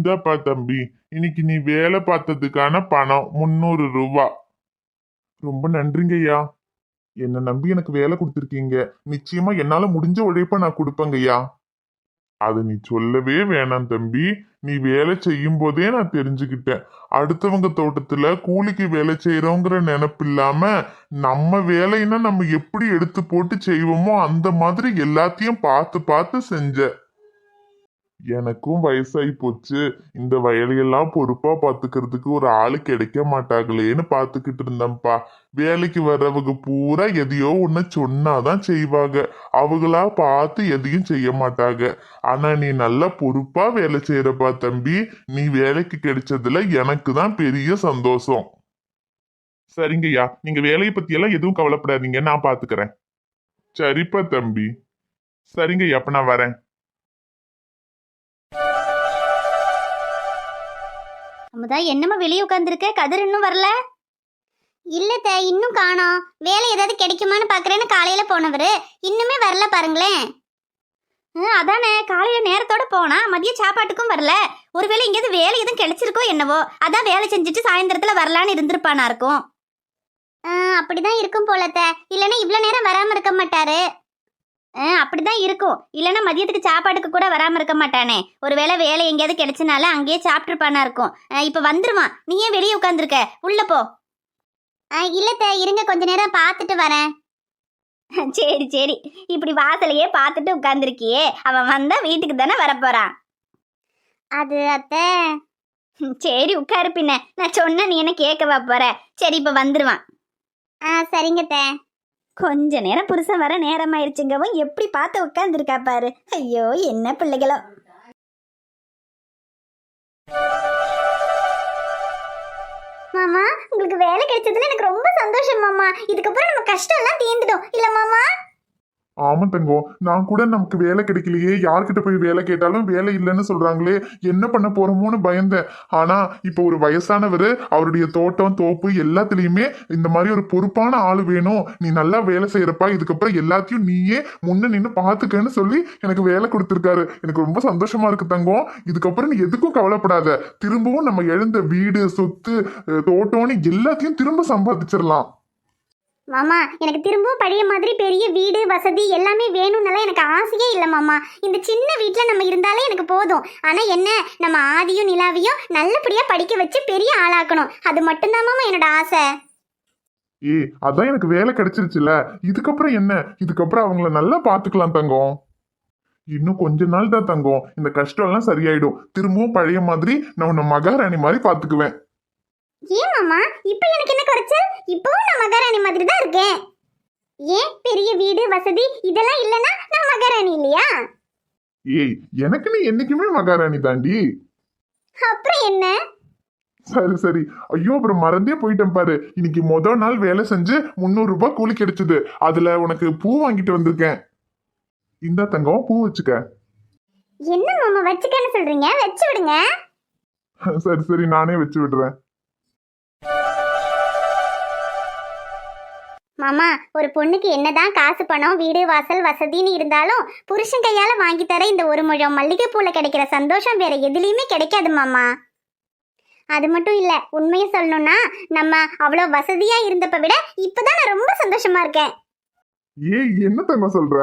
இந்தாப்பா தம்பி, இன்னைக்கு நீ வேலை பார்த்ததுக்கான பணம் 300 ரூபா. ரொம்ப நன்றிங்கய்யா. என்ன நம்பி எனக்கு வேலை கொடுத்துருக்கீங்க. நிச்சயமா என்னால முடிஞ்ச உழைப்ப நான் கொடுப்பேங்கய்யா. அது நீ சொல்லவே வேணாம் தம்பி. நீ வேலை செய்யும் போதே நான் தெரிஞ்சுக்கிட்டேன். அடுத்தவங்க தோட்டத்துல கூலிக்கு வேலை செய்யறோங்கிற நினைப்பு இல்லாம நம்ம வேலைன்னா நம்ம எப்படி எடுத்து போட்டு செய்வோமோ அந்த மாதிரி எல்லாத்தையும் பார்த்து பார்த்து செஞ்ச. எனக்கும் வயசாகி போச்சு. இந்த வயலையெல்லாம் பொறுப்பா பாத்துக்கிறதுக்கு ஒரு ஆளு கிடைக்க மாட்டாங்களேன்னு பாத்துக்கிட்டு இருந்தேன்ப்பா. வேலைக்கு வர்றவங்க பூரா எதையோ ஒண்ணு சொன்னாதான் செய்வாங்க. அவங்களா பார்த்து எதையும் செய்ய மாட்டாங்க. ஆனா நீ நல்லா பொறுப்பா வேலை செய்யறப்பா தம்பி. நீ வேலைக்கு கிடைச்சதுல எனக்கு தான் பெரிய சந்தோஷம். சரிங்கய்யா, நீங்க வேலையை பத்தி எல்லாம் எதுவும் கவலைப்படாதீங்க, நான் பாத்துக்கிறேன். சரிப்பா தம்பி. சரிங்கய்யா, அப்ப நான் வரேன். அமுதா, என்னம்மா வெளியே உட்காந்துருக்க? கதிர் இன்னும் வரல? இல்லத்த, இன்னும் காணோம். வேலை ஏதாவது கிடைக்குமான்னு பாக்குறேன்னு காலையில போனவரு இன்னுமே வரல பாருங்களேன். அதானே, காலையில நேரத்தோட போனா மதிய சாப்பாட்டுக்கும் வரல. ஒருவேளை இங்கேயாவது வேலை எதுவும் கிடைச்சிருக்கோ என்னவோ, அதான் வேலை செஞ்சுட்டு சாயந்தரத்துல வரலான்னு இருந்திருப்பானா இருக்கும். அப்படிதான் இருக்கும் போலத்த. இல்லைன்னா இவ்வளவு நேரம் வராம இருக்க மாட்டாரு. அப்படிதான் இருக்கும். இல்லைன்னா மதியத்துக்கு சாப்பாட்டுக்கு கூட வராம இருக்க மாட்டானே. ஒருவேளை வேலை எங்கேயாவது கிடைச்சனால அங்கேயே சாப்பிட்டுருப்பானா இருக்கும். இப்ப வந்துருவான். நீ ஏன் வெளியே உட்காந்துருக்க? உள்ள போ. இல்லத்த, இருங்க, கொஞ்ச நேரம் பார்த்துட்டு வரேன். சரி சரி, இப்படி வாசலையே பார்த்துட்டு உட்காந்துருக்கியே, அவன் வந்தா வீட்டுக்கு தானே வரப்போறான். அது அத்தை. சரி உட்காரு, பின்ன நான் சொன்ன நீ என்ன கேட்கவா போற? சரி இப்ப வந்துருவான். சரிங்கத்த. கொஞ்ச நேரம் புருஷன் வர நேரம் ஆயிடுச்சுங்கவும் எப்படி பார்த்து உட்காந்துருக்கா பாரு. ஐயோ, என்ன பிள்ளைகளோ. மாமா, உங்களுக்கு வேலை கிடைச்சதுல எனக்கு ரொம்ப சந்தோஷம் மாமா. இதுக்கப்புறம் நம்ம கஷ்டம் எல்லாம் தீர்ந்துடும் இல்ல மாமா? ஆமா தங்கம், நான் கூட நமக்கு வேலை கிடைக்கலையே, யார்கிட்ட போய் வேலை கேட்டாலும் வேலை இல்லைன்னு சொல்றாங்களே, என்ன பண்ண போறோமோன்னு பயந்தேன். ஆனா இப்ப ஒரு வயசானவர், அவருடைய தோட்டம் தோப்பு எல்லாத்துலயுமே இந்த மாதிரி ஒரு பொறுப்பான ஆளு வேணும், நீ நல்லா வேலை செய்யறப்பா, இதுக்கப்புறம் எல்லாத்தையும் நீயே முன்ன நின்று பாத்துக்கன்னு சொல்லி எனக்கு வேலை கொடுத்துருக்காரு. எனக்கு ரொம்ப சந்தோஷமா இருக்கு தங்கம். இதுக்கப்புறம் நீ எதுக்கும் கவலைப்படாத. திரும்பவும் நம்ம எழுந்த வீடு சொத்து தோட்டம்னு எல்லாத்தையும் திரும்ப சம்பாதிச்சிடலாம். மாமா, எனக்கு திரும்பவும் பழைய மாதிரி பெரிய வீடு வசதி எல்லாமே வேணும்னால எனக்கு ஆசையே இல்லை மாமா. இந்த சின்ன வீட்டில் நம்ம இருந்தாலே எனக்கு போதும். ஆனால் என்ன, நம்ம ஆதியும் நிலாவையும் நல்லபடியாக படிக்க வச்சு பெரிய ஆளாக்கணும். அது மட்டும்தான் மாமா என்னோட ஆசை. அதான் எனக்கு வேலை கிடைச்சிருச்சுல, இதுக்கப்புறம் என்ன? இதுக்கப்புறம் அவங்கள நல்லா பாத்துக்கலாம் தங்கம். இன்னும் கொஞ்ச நாள் தான் தங்கம், இந்த கஷ்டம் எல்லாம் சரியாயிடும். திரும்பவும் பழைய மாதிரி நான் உன்னை மகாராணி மாதிரி பாத்துக்குவேன். ஏன் மாமா, இப்போ எனக்கு என்ன குறைச்சல்? இப்பவும் நான் மகாராணி மாதிரி தான் இருக்கேன். ஏன், பெரிய வீடு வசதி இதெல்லாம் இல்லைன்னா நான் மகாராணி இல்லையா? எனக்கு நீ என்னைக்குமே மகாராணி தாண்டி. அப்புறம் என்ன? சரி சரி. ஐயோ, அப்புறம் மறந்தே போயிட்டேன் பாரு. இன்னைக்கு முதல் நாள் வேலை செஞ்சு 300 ரூபாய் கூலி கிடைச்சது. அதுல உனக்கு பூ வாங்கிட்டு வந்திருக்கேன். இந்த தங்கம், பூ வச்சுக்க. என்ன மாமா வச்சுக்கன்னு சொல்றீங்க? வச்சு விடுங்க. சரி சரி, நானே வச்சு விடுறேன். மாமா, ஒரு பொண்ணுக்கு என்னதான் காசு பணம் வீடு வாசல் வசதின்னு இருந்தாலும் புருஷன் கையால வாங்கி தர இந்த ஒரு முழம் மல்லிகைப்பூல கிடைக்கிற சந்தோஷம் வேற எதுலயுமே கிடைக்காது மாமா. அது மட்டும் இல்ல, உண்மையை சொல்லணும்னா நம்ம அவ்வளோ வசதியா இருந்தப்ப விட இப்பதான் நான் ரொம்ப சந்தோஷமா இருக்கேன். என்ன தங்கம் சொல்ற?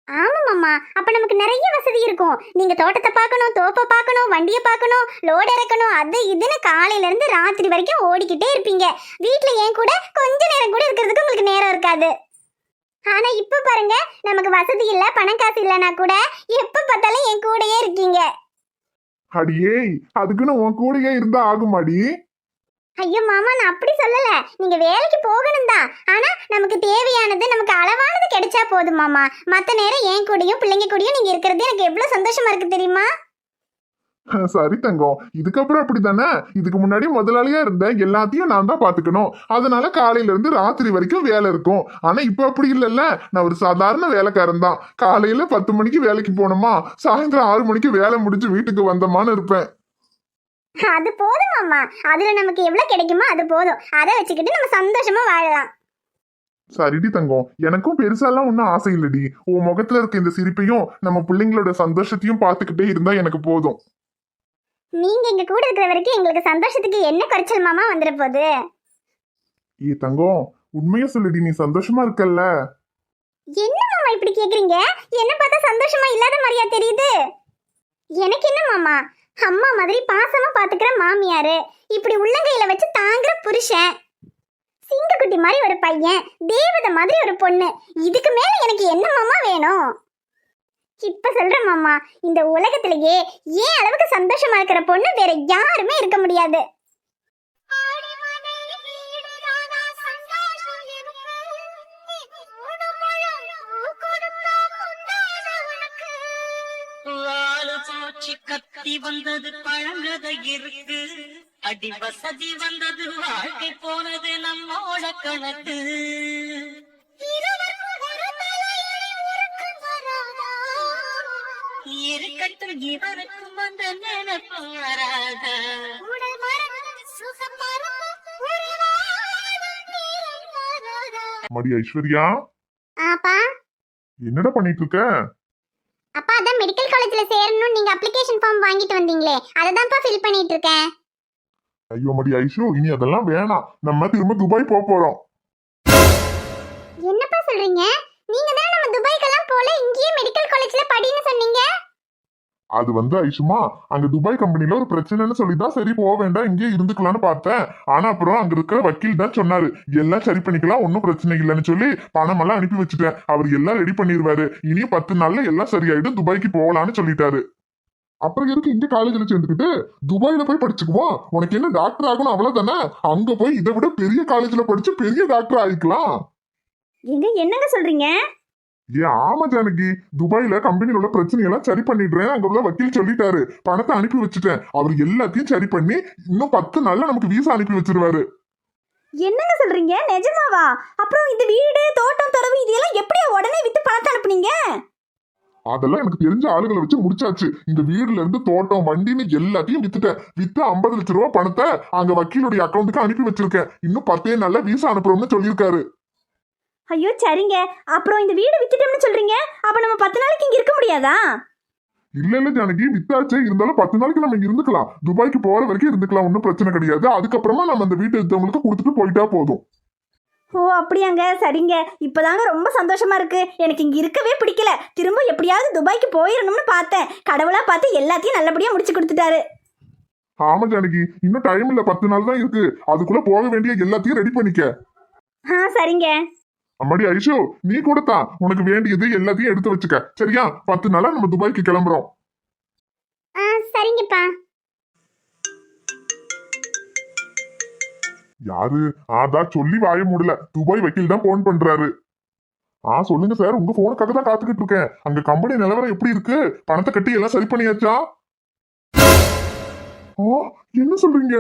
ஆமா மாமா, அப்ப நமக்கு நிறைய வசதி இருக்கும். நீங்க தோட்டத்தை பார்க்கணும், தோப்பை பார்க்கணும், வண்டியை பார்க்கணும், லோடு இறக்கணும், அது இதுன்னு காலையில இருந்து ராத்திரி வரைக்கும் ஓடிக்கிட்டே இருப்பீங்க. வீட்டுல ஏன் கூட கொஞ்ச நேரம் கூட இருக்கிறதுக்கு உங்களுக்கு நேரம் இருக்காது. ஆனா இப்ப பாருங்க, நமக்கு வசதி இல்ல, பணம் காசு இல்லைன்னா கூட எப்ப பார்த்தாலும் என் கூடயே இருக்கீங்க. அடியே, அதுக்குன்னு உன் கூடயே இருந்தா ஆகுமாடி? ஐயோ மாமா, நான் அப்படி சொல்லல. நீங்க வேலைக்கு போகணும் தான். ஆனா நமக்கு தேவையானது, நமக்கு அளவானது கிடைச்சா போதும் மாமா. மத்த நேரம் என் கூடயும் பிள்ளைங்க கூடயும் நீங்க இருக்கிறது எனக்கு எவ்வளவு சந்தோஷமா இருக்கு தெரியுமா? சரி தங்கம், இதுக்கப்புறம் அப்படித்தானே? இதுக்கு முன்னாடி முதலாளியா இருந்த எல்லாத்தையும் நான் தான் பாத்துக்கணும். அதனால காலையில இருந்து ராத்திரி வரைக்கும் வேலை இருக்கும். ஆனா இப்ப அப்படி இல்லைல்ல, நான் ஒரு சாதாரண வேலைக்காரன் தான். காலையில 10 மணிக்கு வேலைக்கு போனோமா, சாயந்தரம் 6 மணிக்கு வேலை முடிஞ்சு வீட்டுக்கு வந்தோமான்னு இருப்பேன். அது போதும் மாமா. அதுல நமக்கு எவ்வளவு கிடைக்குமோ அது போதும். அதை வச்சுக்கிட்டு நம்ம சந்தோஷமா வாழலாம். சரிடி தங்கம், எனக்கும் பெருசாலாம் ஒன்றும் ஆசை இல்லடி. உன் முகத்துல இருக்க இந்த சிரிப்பையும் நம்ம பிள்ளைங்களோட சந்தோஷத்தையும் பார்த்துக்கிட்டே இருந்தா எனக்கு போதும். நீங்க எங்க கூட இருக்கிற வரைக்கும் எங்களுக்கு சந்தோஷத்துக்கு என்ன குறைச்சல் மாமா வந்துட போகுது? ஏ தங்கம், உண்மையா சொல்லுடி, நீ சந்தோஷமா இருக்கல்ல? என்ன மாமா இப்படி கேக்குறீங்க? என்ன பார்த்தா சந்தோஷமா இல்லாத மாதிரியா தெரியுது? எனக்கு என்ன மாமா, அம்மா மாதிரி பாசமா பாத்துக்கிற மாமியாரு, இப்படி உள்ளங்கையில வச்சு தாங்குற புருஷன், சிங்கக்குட்டி மாதிரி ஒரு பையன், தேவதை மாதிரி ஒரு பொண்ணு, இதுக்கு மேல எனக்கு என்ன மாமா வேணும்? இப்ப சொல்றேன் மாமா, இந்த உலகத்திலேயே ஏன் அளவுக்கு சந்தோஷமா இருக்கிற பொண்ணு வேற யாருமே இருக்க முடியாது. கத்தி வந்தது பழங்கதை இருக்கு, அடி வசதி வந்தது வாழ்க்கை போனது நம்மோட கணக்கு. இருக்கட்டும் இவருக்கும் வந்த நினைப்பு வராத. மடி ஐஸ்வர்யா, அப்பா என்னடா பண்ணிட்டு இருக்க? அப்பா அதான் மெடிக்கல் காலேஜ்ல சேரணும் நீங்க அப்ளிகேஷன் ஃபார்ம் வாங்கிட்டு வந்தீங்களே, அதை தான்ப்பா ஃபில் பண்ணிட்டு இருக்கேன். ஐயோ மடி ஐஷு, இனி அதெல்லாம் வேணாம், நம்ம திரும்ப துபாய் போறோம். என்னப்பா சொல்றீங்க? நீங்க தான் நம்ம துபாய்க்கெல்லாம் போல, இங்கேயே மெடிக்கல் காலேஜ்ல படின்னு சொன்னீங்க. அது வந்து ஐஷுமா, அங்க துபாய் கம்பெனில ஒரு பிரச்சனைன்னு சொல்லிதான் சரி போக வேண்டாம் இங்கேயே இருந்துக்கலாம்னு பார்த்தேன். ஆனா அப்புறம் அங்க இருக்கிற வக்கீல் தான் சொன்னாரு, எல்லாம் சரி பண்ணிக்கலாம், ஒன்னும் பிரச்சனை இல்லைன்னு சொல்லி பணம் எல்லாம் அனுப்பி வச்சுட்டேன். அவர் எல்லாம் ரெடி பண்ணிடுவாரு, இனியும் 10 நாள்ல எல்லாம் சரியாயிடும், துபாய்க்கு போகலான்னு சொல்லிட்டாரு. அப்புறம் எதுக்கு இங்க காலேஜ்ல சேர்ந்துக்கிட்டு துபாயில போய் படிச்சுக்குவோம்? உனக்கு என்ன டாக்டர் ஆகணும் அவ்வளவுதானே? அங்க போய் இதை விட பெரிய காலேஜ்ல படிச்சு பெரிய டாக்டர் ஆயிக்கலாம். என்னங்க சொல்றீங்க? ஏன் ஆமா ஜானகி, துபாயில கம்பெனில உள்ள பிரச்சனையெல்லாம் சரி பண்ணிடுறேன் அங்க உள்ள வக்கீல் சொல்லிட்டாரு. பணத்தை அனுப்பி வச்சுட்டேன், அவர் எல்லாத்தையும் சரி பண்ணி இன்னும் 10 நாள்ல நமக்கு வீசா அனுப்பி வச்சிருவாரு. என்னங்க சொல்றீங்க? நிஜமாவா? அப்புறம் இந்த வீடு, தோட்டம், தொரவு இதெல்லாம் எப்படியா உடனே வித்து பணத்தை அனுப்புனீங்க? அதெல்லாம் எனக்கு தெரிஞ்ச ஆளுகளை வச்சு முடிச்சாச்சு. இந்த வீடுல இருந்து தோட்டம், வண்டின்னு எல்லாத்தையும் வித்துட்டேன். வித்து 50 லட்சம் ரூபாய் பணத்தை அங்க வக்கீலுடைய அக்கௌண்ட்டுக்கு அனுப்பி வச்சிருக்கேன். இன்னும் 10 நாள்ல வீசா அனுப்புறோம்னு சொல்லியிருக்காரு. ஐயோ சரிங்க. அப்புறம் இந்த வீடு வித்துட்டோம்னு சொல்றீங்க, அப்ப நம்ம 10 நாளைக்கு இங்க இருக்க முடியாதா? இல்ல ஜானகி, வித்தாச்சே, இருந்தாலும் 10 நாளைக்கு நம்ம இங்க இருந்துக்கலாம். துபாய்க்கு போற வரைக்கும் இருந்துக்கலாம், ஒன்றும் பிரச்சனை கிடையாது. அதுக்கப்புறமா நம்ம அந்த வீட்டு எடுத்தவங்களுக்கு கொடுத்துட்டு போயிட்டா போதும். ஓ அப்படியாங்க, சரிங்க. இப்பதாங்க ரொம்ப சந்தோஷமா இருக்கு. எனக்கு இங்க இருக்கவே பிடிக்கல. திரும்ப எப்படியாவது துபாய்க்கு போயிடணும்னு பார்த்தேன். கடவுளா பார்த்து எல்லாத்தையும் நல்லபடியா முடிச்சு கொடுத்துட்டாரு. ஆமா ஜானகி, இன்னும் டைம் இல்ல, 10 நாள் தான் இருக்கு. அதுக்குள்ள போக வேண்டிய எல்லாத்தையும் ரெடி பண்ணிக்க. சரிங்க. அம்மாடி ஐஷு, நீ கூடத்தான் உனக்கு வேண்டியது எல்லாத்தையும் எடுத்து வச்சுக்க, சரியா? 10 நாளா நம்ம துபாய்க்கு கிளம்புறோம். சரிங்கப்பா. யாரு? அதான் சொல்லி வாய மூடல, துபாய் வக்கீல் தான் போன் பண்றாரு. சொல்லுங்க சார், உங்க போனுக்காக தான் காத்துக்கிட்டு இருக்கேன். அங்க கம்பெனி நிலவரம் எப்படி இருக்கு? பணத்தை கட்டி எல்லாம் சரி பண்ணியாச்சா? என்ன சொல்றீங்க?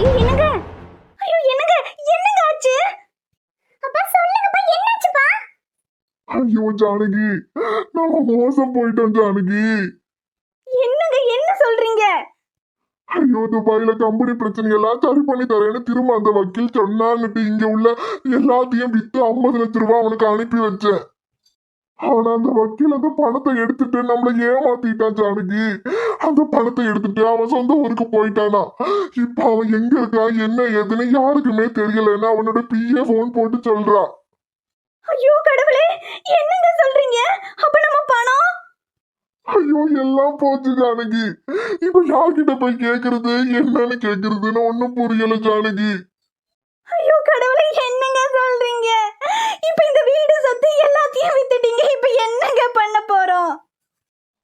என்னங்க? ஐயோ என்னங்க? என்னங்க ஆச்சு? அப்பா சொல்லுங்கப்பா, என்னாச்சுப்பா? ஐயோ ஜானகி, நாம மோசம் போயிட்டோம் ஜானகி. என்னங்க என்ன சொல்றீங்க? ஐயோ, துபாயில கம்பெனி பிரச்சனையெல்லாம் சரி பண்ணி தரேன்னு திரும்ப அந்த வக்கீல் சொன்னான்னுட்டு இங்க உள்ள எல்லாத்தையும் வித்து 50 லட்சம் ரூபாய் அவனுக்கு அனுப்பி வச்சேன். ஆனா அந்த வக்கீல் அந்த பணத்தை எடுத்துட்டு நம்மள ஏமாத்திட்டான் ஜானகி. அந்த பணத்தை எடுத்துட்டு அவன் சொந்த ஊருக்கு போயிட்டானா. இப்ப அவன் எங்க இருக்கான், என்ன ஏதுன்னு யாருக்குமே தெரியலன்னு அவனோட பிஏ போன் போட்டு சொல்றான். ஐயோ கடவுளே, என்னங்க சொல்றீங்க? அப்ப நம்ம பணம்? ஐயோ, எல்லாம் போச்சு ஜானகி. இப்ப யார்கிட்ட போய் கேக்குறது, என்னன்னு கேக்குறதுன்னு ஒண்ணும் புரியல ஜானகி. ஐயோ கடவுளே, என்னங்க சொல்றீங்க? இப்ப இந்த வீடு சொத்து எல்லாத்தையும் வித்துட்டீங்க, இப்ப என்னங்க பண்ண போறோம்?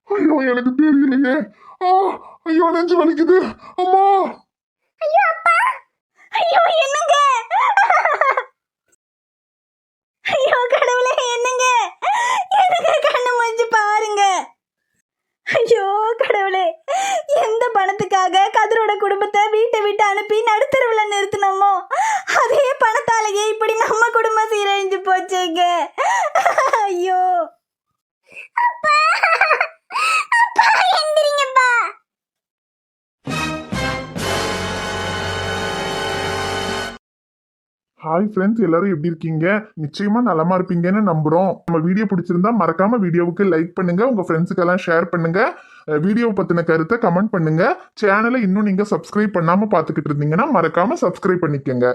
ஐயோ, எனக்கு தெரியலையே. ஐயோ, நெஞ்சு வலிக்குது அம்மா. ஐயோ அப்பா, ஐயோ என்னங்க? ஐயோ கடவுளே, என்னங்க? என்னங்க கண்ணு மூஞ்சி பாருங்க. ஐயோ கடவுளே, எந்த பணத்துக்காக கதிரோட குடும்பத்தை வீட்டை விட்டு அனுப்பி நடுத்தருவுல நிறுத்தினோமோ, அதே பணத்தாலேயே இப்படி நம்ம குடும்பம் சீரழிஞ்சு போச்சுங்க. ஐயோ அப்பா, அப்பா எந்திரிங்கப்பா. ஹாய் ஃப்ரெண்ட்ஸ், எல்லாரும் எப்படி இருக்கீங்க? நிச்சயமா நலமா இருப்பீங்கன்னு நம்புறோம். நம்ம வீடியோ பிடிச்சிருந்தா மறக்காம வீடியோவுக்கு லைக் பண்ணுங்க, உங்க ஃப்ரெண்ட்ஸுக்கெல்லாம் ஷேர் பண்ணுங்க. வீடியோ பத்தின கருத்தை கமெண்ட் பண்ணுங்க. சேனலை இன்னும் நீங்க சப்ஸ்கிரைப் பண்ணாம பார்த்துக்கிட்டு இருந்தீங்கன்னா மறக்காம சப்ஸ்கிரைப் பண்ணிக்கோங்க.